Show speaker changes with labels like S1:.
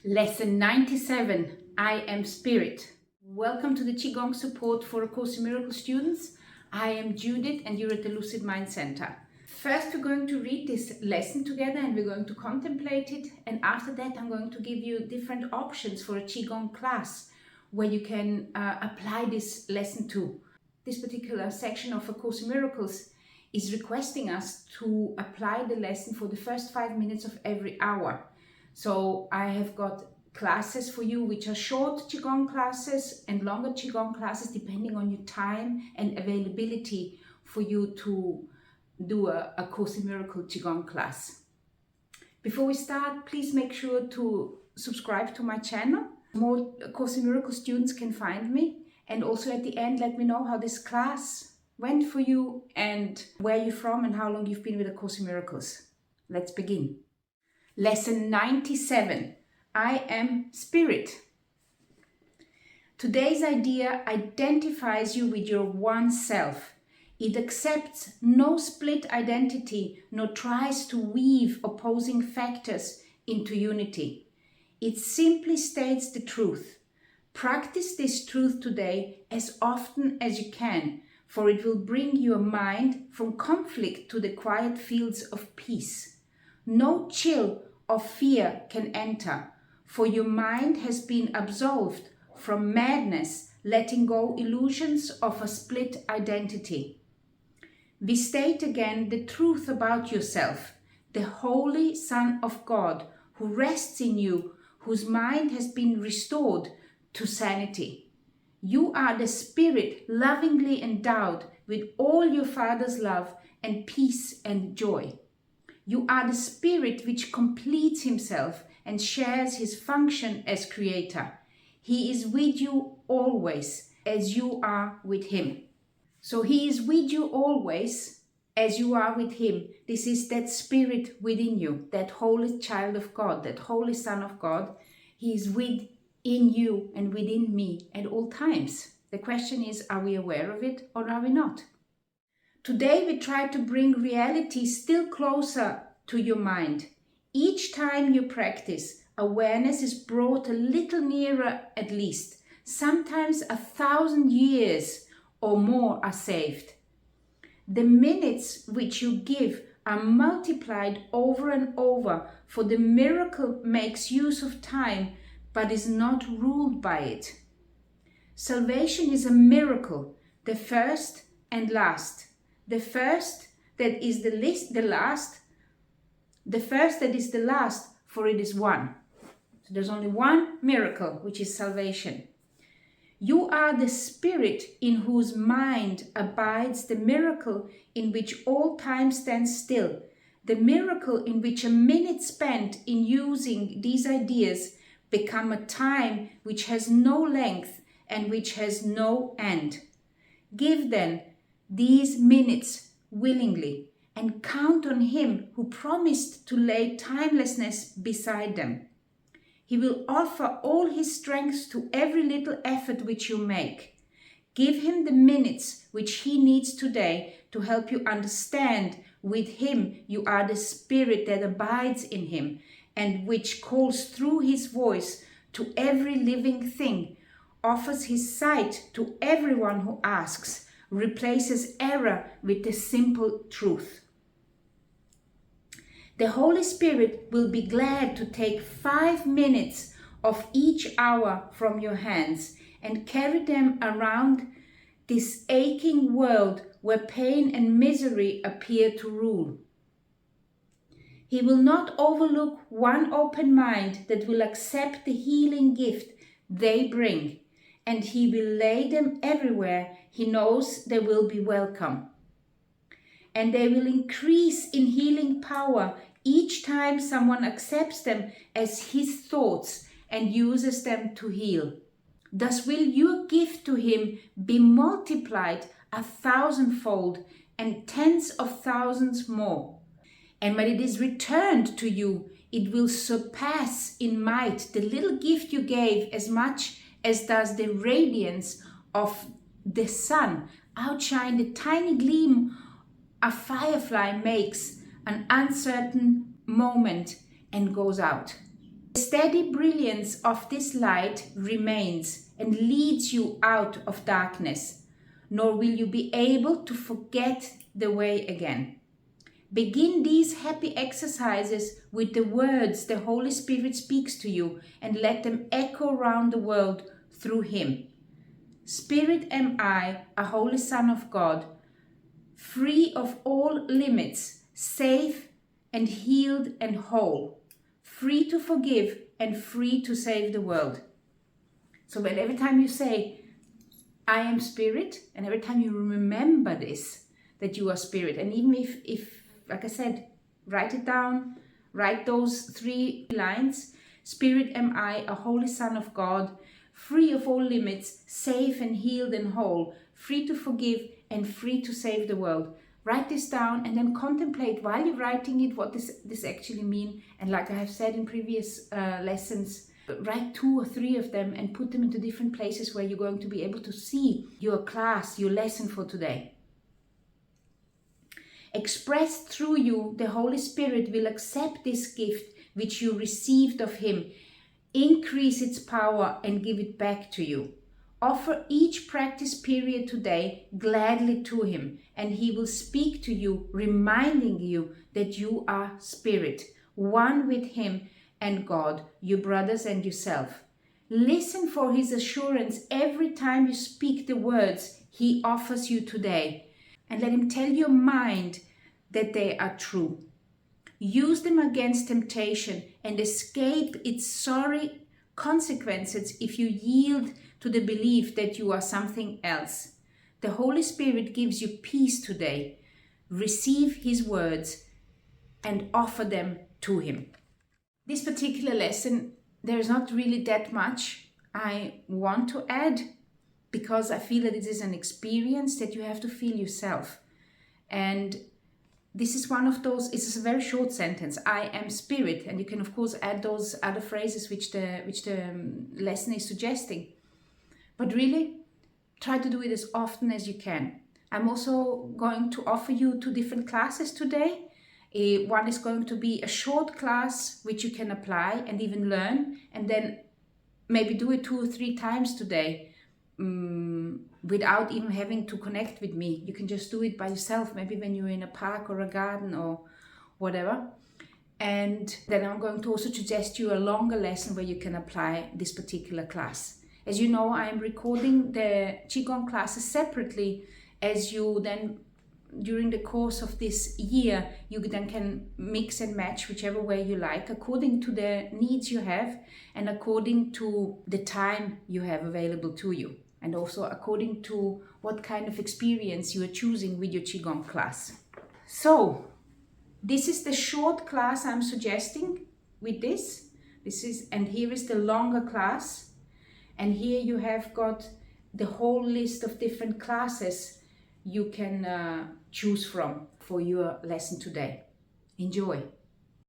S1: Lesson 97, I am Spirit. Welcome to the Qigong support for A Course in Miracles students. I am Judith and you're at the Lucid Mind Center. First, we're going to read this lesson together and we're going to contemplate it. And after that, I'm going to give you different options for a Qigong class where you can apply this lesson to. This particular section of A Course in Miracles is requesting us to apply the lesson for the first 5 minutes of every hour. So I have got classes for you which are short Qigong classes and longer Qigong classes depending on your time and availability for you to do a Course in Miracle Qigong class. Before we start, please make sure to subscribe to my channel. More Course in Miracle students can find me, and also at the end let me know how this class went for you and where you're from and how long you've been with A Course in Miracles. Let's begin. Lesson 97, I am Spirit. Today's idea identifies you with your one self. It accepts no split identity nor tries to weave opposing factors into unity. It simply states the truth. Practice this truth today as often as you can, for it will bring your mind from conflict to the quiet fields of peace. No chill of fear can enter, for your mind has been absolved from madness, letting go illusions of a split identity. We state again the truth about yourself, the Holy Son of God, who rests in you, whose mind has been restored to sanity. You are the Spirit lovingly endowed with all your Father's love and peace and joy. You are the Spirit which completes himself and shares his function as creator. He is with you always as you are with him. So he is with you always as you are with him. This is that Spirit within you, that holy child of God, that holy Son of God. He is within you and within me at all times. The question is, are we aware of it or are we not? Today we try to bring reality still closer to your mind. Each time you practice, awareness is brought a little nearer at least. Sometimes 1,000 years or more are saved. The minutes which you give are multiplied over and over, for the miracle makes use of time but is not ruled by it. Salvation is a miracle, the first and last. The first that is the last, for it is one. So there's only one miracle, which is salvation. You are the Spirit in whose mind abides the miracle in which all time stands still, the miracle in which a minute spent in using these ideas become a time which has no length and which has no end. Give then these minutes willingly and count on him who promised to lay timelessness beside them. He will offer all his strength to every little effort which you make. Give him the minutes which he needs today to help you understand with him you are the Spirit that abides in him and which calls through his voice to every living thing, offers his sight to everyone who asks, replaces error with the simple truth. The Holy Spirit will be glad to take 5 minutes of each hour from your hands and carry them around this aching world where pain and misery appear to rule. He will not overlook one open mind that will accept the healing gift they bring, and he will lay them everywhere he knows they will be welcome. And they will increase in healing power each time someone accepts them as his thoughts and uses them to heal. Thus will your gift to him be multiplied 1,000-fold and tens of thousands more. And when it is returned to you, it will surpass in might the little gift you gave, as much as does the radiance of the sun outshine the tiny gleam a firefly makes an uncertain moment and goes out. The steady brilliance of this light remains and leads you out of darkness, nor will you be able to forget the way again. Begin these happy exercises with the words the Holy Spirit speaks to you and let them echo around the world through Him. Spirit am I, a holy Son of God, free of all limits, safe and healed and whole, free to forgive and free to save the world. So when every time you say, I am spirit, and every time you remember this, that you are spirit, and even if like I said, write it down, write those 3 lines, Spirit am I, a holy Son of God, free of all limits, safe and healed and whole, free to forgive and free to save the world. Write this down and then contemplate while you're writing it what this actually means. And like I have said in previous lessons, write 2 or 3 of them and put them into different places where you're going to be able to see your class, your lesson for today. Expressed through you, the Holy Spirit will accept this gift which you received of Him, increase its power and give it back to you. Offer each practice period today gladly to Him, and He will speak to you, reminding you that you are spirit, one with Him and God, your brothers and yourself. Listen for His assurance every time you speak the words He offers you today, and let Him tell your mind that they are true. Use them against temptation and escape its sorry consequences if you yield to the belief that you are something else. The Holy Spirit gives you peace today. Receive His words and offer them to Him. This particular lesson, there is not really that much I want to add, because I feel that it is an experience that you have to feel yourself. And this is one of those, it's a very short sentence, I am spirit, and you can of course add those other phrases which the lesson is suggesting. But really, try to do it as often as you can. I'm also going to offer you 2 different classes today. One is going to be a short class which you can apply and even learn, and then maybe do it 2 or 3 times today. Without even having to connect with me. You can just do it by yourself, maybe when you're in a park or a garden or whatever. And then I'm going to also suggest you a longer lesson where you can apply this particular class. As you know, I'm recording the Qigong classes separately, as you then, during the course of this year, you then can mix and match whichever way you like, according to the needs you have and according to the time you have available to you. And also according to what kind of experience you are choosing with your Qigong class. So, this is the short class I'm suggesting with this. And here is the longer class. And here you have got the whole list of different classes you can choose from for your lesson today. Enjoy.